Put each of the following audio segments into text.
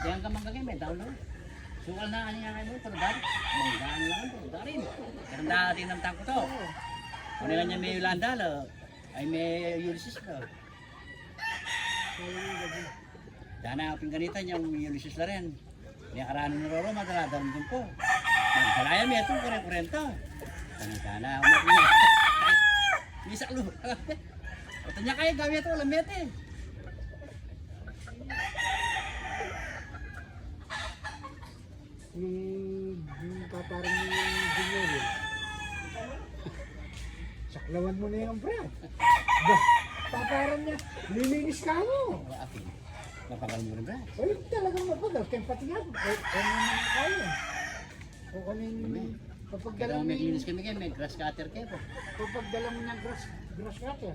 Kaya ka manggagay, may download. Sukal na kanya kayo mo, pero dahil, manggaan lang ito, dahil. Pero dating ng tangko to. Kung nila niya may Yolanda, ay may Ulysses ko. Dahil na pingganitan yung Ulysses na rin. May karano ni Roro, madaladaran din po. Magdalaya may itong kure-kurenta. Sana umat niya. Bisa lu. Ito niya kayo, gawin ito, lamit eh. Yung paparang yung junior eh. Saklawan mo na yung brad. Paparang niya, lilinis ka mo. Mapagal mo rin ba? Ay, talagang mapagal. Kaya pati nga, ano naman kaya. O ano yung papagdala Kaya mo may klinis kami kayo, may grass cutter kayo po. papagdala mo ng grass cutter.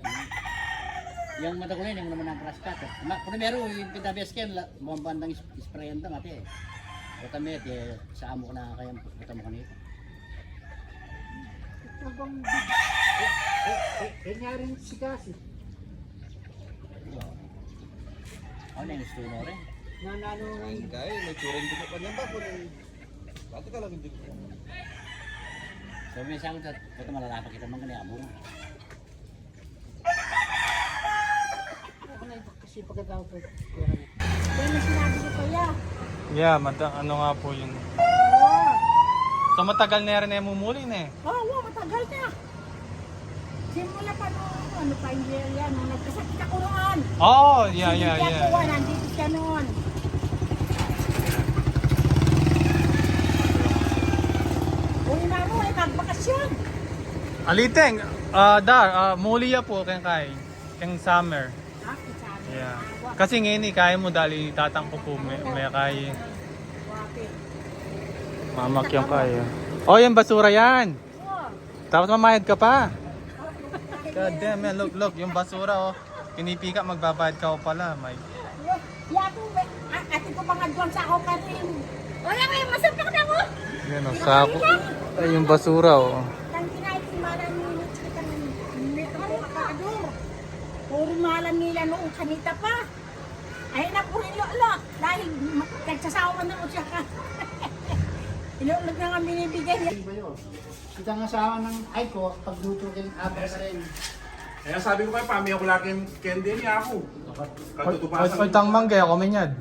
Yung matagunin, yung naman ang grass cutter. Primero, yung PWS kayo, mga bandang sprayan ito ate. O kami, sa amo ko na kaya puta mo kanito. Habang nga rin si Kasi. Ako na yung stuno rin. Nanano Ay, kaya, may turing dito pa niya ba? Bato ka lang hindi ko. So may isang ito malalapak kita mga kanina amo. ako na kasi pagkatao ko. Yan ang sinabi ko kaya. Yeah, ano nga po yun. Oo. So matagal na rin mumuli na eh. Oo, matagal na. Simula pa nung ano pa yung yan, nung nagkasakit ako noon. Oh, yeah. Ako, nandito siya noon. Uy na mo, ay magbakasyon. Aliteng, muli ya po keng summer. Ah, isabi. Yeah. Kasi ngayon kaya mo dali tatangko po may kaya. Wapit. Mamak yung kaya. Oh, yung basura yan. Oo. Tapos mamayad ka pa. God damn, man. Look, yung basura, oh. Pinipika, magbabayad ka pala. My... Yato, ate ko pa nga doon sa ako pa rin. Wala may masapak na mo. Yan, oh, sako. Ay, yung basura, oh. Nang kinain si Malang Minutes kita ng makakador. Puro malam nila noong kanita pa. Ay na po rin lolo. Dahil nagsasawa na mo siya ka. Ilulog na nga binibigay niya. Kita nga asawa ng Aiko, pagluto kayong abra sa rin. Kaya sabi ko kay Pami, ako lagi kendi niya ako. Katutupasan. Oy, tang mangga, ako minyad.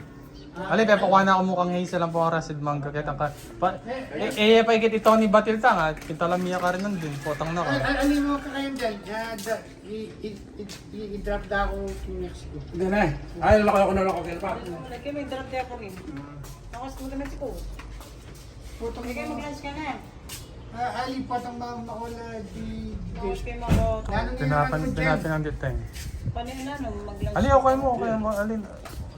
Ali, kaya pakuha na ako mukhang hazel lang po ang rasid mangga. Kaya tang ka. Pa ikit ito ni Batil tang at kita lang miya ka rin nandun. Potang na ka. Alin mo ka kayong dyan? I-drop na ako to Mexico. Hindi na eh. Ay, ako na ako kay Pa. Lagi may drop day ako rin. Tapos mo naman si ko. Putong Lagi mag-lunch ka na. alipat ang mga maula di... Tapos kayo mag- Tinapan dito eh. Paano na no? Mag-lunch. Ali, okay mo. Alin.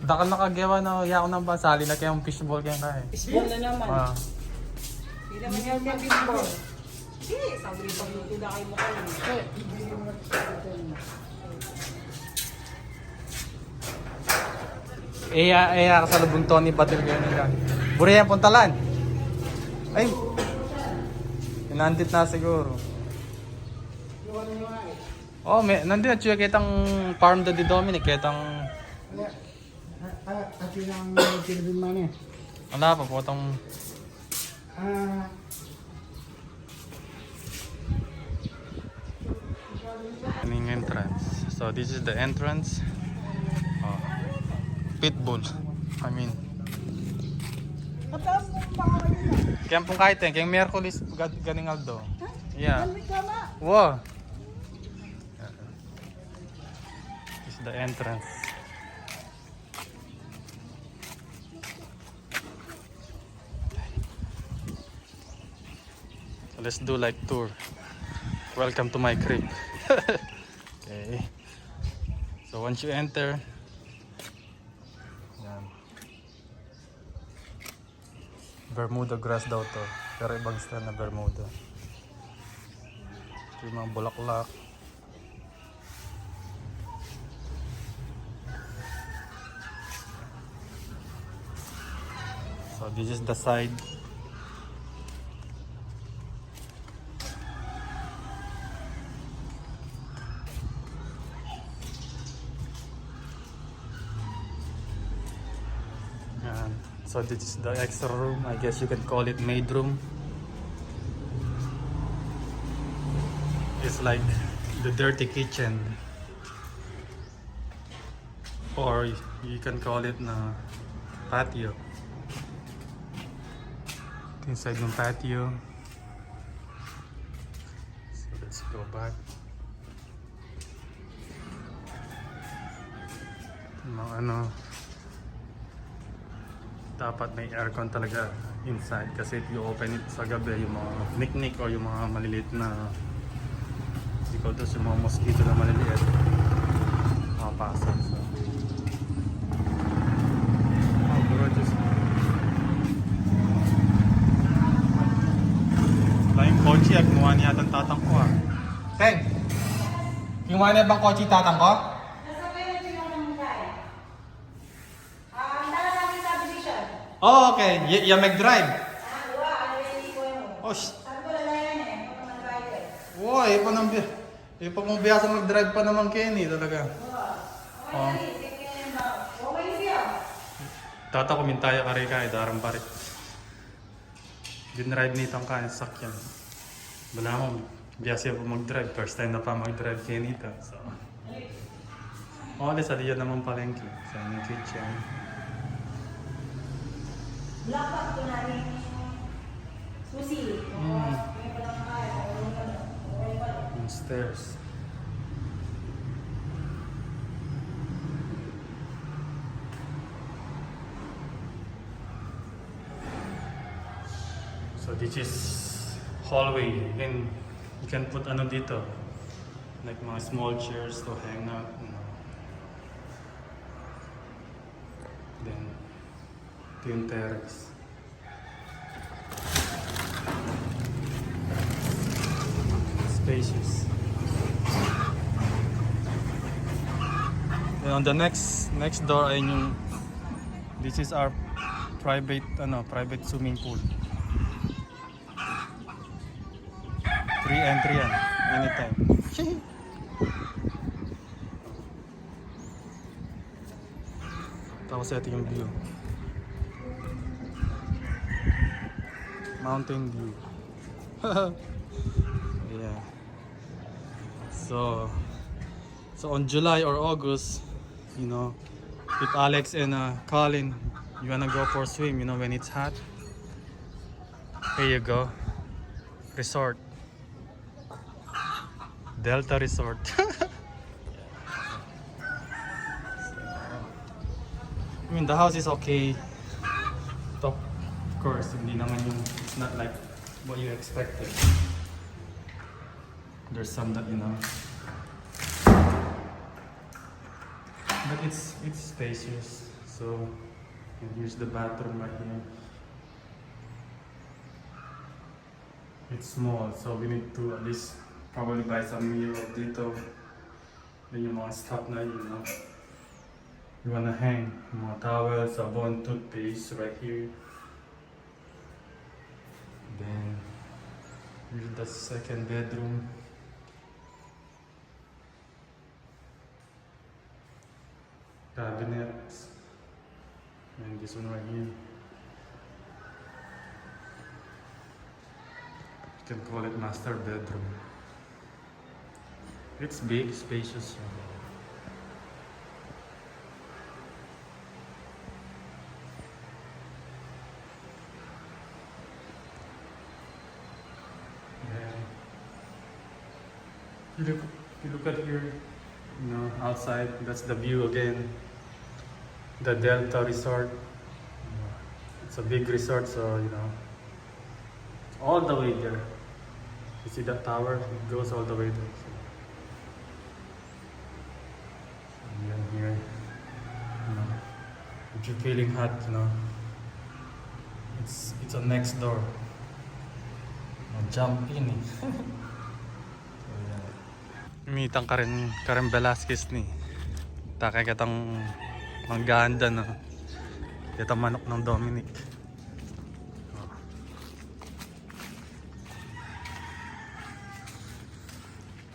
Dakal nakagawa na yako ng basali na kayong fishball kayong kaya. Isbol na naman. Ah. Hindi naman yung mag-isbol. Hindi, sabi rin pagluto na kayo mo kayo. Iya ka sa lubunton ni Batil kayo nila. Buriyan puntalan. Ay. Inandit na siguro. Oh, nandito na siya kitang farm da di Dominic, kitang At yun ang Philippine man eh. wala pa po itong entrance. So this is the entrance. Oh. Pitbull. I mean. Kaya pong kahit kaya Miyerkules ganing Aldo. Yeah. Wow. This is the entrance. So let's do like tour. Welcome to my crib. Okay. So once you enter, yan. Bermuda grass daw to. Pero ibang style na Bermuda. Ito yung mga bulaklak. So this is the side. So this is the extra room. I guess you can call it maid room. It's like the dirty kitchen. Or you can call it na patio. Inside ng patio. So let's go back. Dapat may aircon talaga inside kasi if you open it sa gabi, yung mga picnic o yung mga maliliit na yung mga mosquito na maliliit makapasok. So gorgeous. Tayong kotse at kumuha niya yata ang tatang ko Teng! Kumuha niya bang kotse tatang ko? Oh, okay. Mag-drive. Oh, wow, ipag mong biyasa mag-drive pa naman Kenny talaga. Oh. Tata ko mintaya ka rin darang parit. Dinrive nitang ka sa sakyan. Wala mo, biyasa po mag-drive. First time na pa mag-drive Kenny ta. So, alis aliyan naman palengke sa inyong kitchen. Lapak ko na rin susi. Yung stairs. So this is hallway. You can put ano dito, like mga small chairs to hang out. Then ito yung terrace. Spacious. Then on the next door ay yung this is our private swimming pool. Free entry yan anytime. Tapos ito yung view. Mountain view. Yeah. So on July or August, if Alex and Colin, you wanna go for a swim, when it's hot, here you go. Resort. Delta Resort. The house is okay. Of course, hindi naman it's not like what you expected. There's some that but it's spacious. So, and here's the bathroom right here. It's small, so we need to at least probably buy some mirror dito. Then yung mga stuff na you wanna hang, mga towel, sabon, toothpaste right here. Then here's the second bedroom. Cabinets. And this one right here. You can call it master bedroom. It's big, spacious. If you look at here, outside, that's the view again. The Delta Resort. It's a big resort, so all the way there. You see that tower? It goes all the way there. So, and then here, if you're feeling hot, it's a next door. Jump in. Mitang Karen Velasquez ni. Takay katang mangganda na. Kita manok ng Dominic.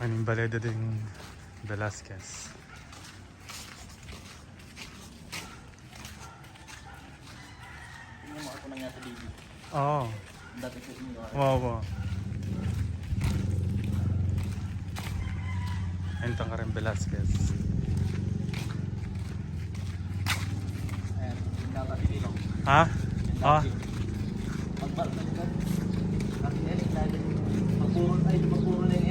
Aning baleda din Velasquez. yung mga ako nangyari sa baby. Oo. Dati po yung Wow, wow. Entang Karen Velasquez. Ayan, yung dapat dito. Ha? Ah, Pagbarang na ito. Kasi eh, dahil magpuro na yung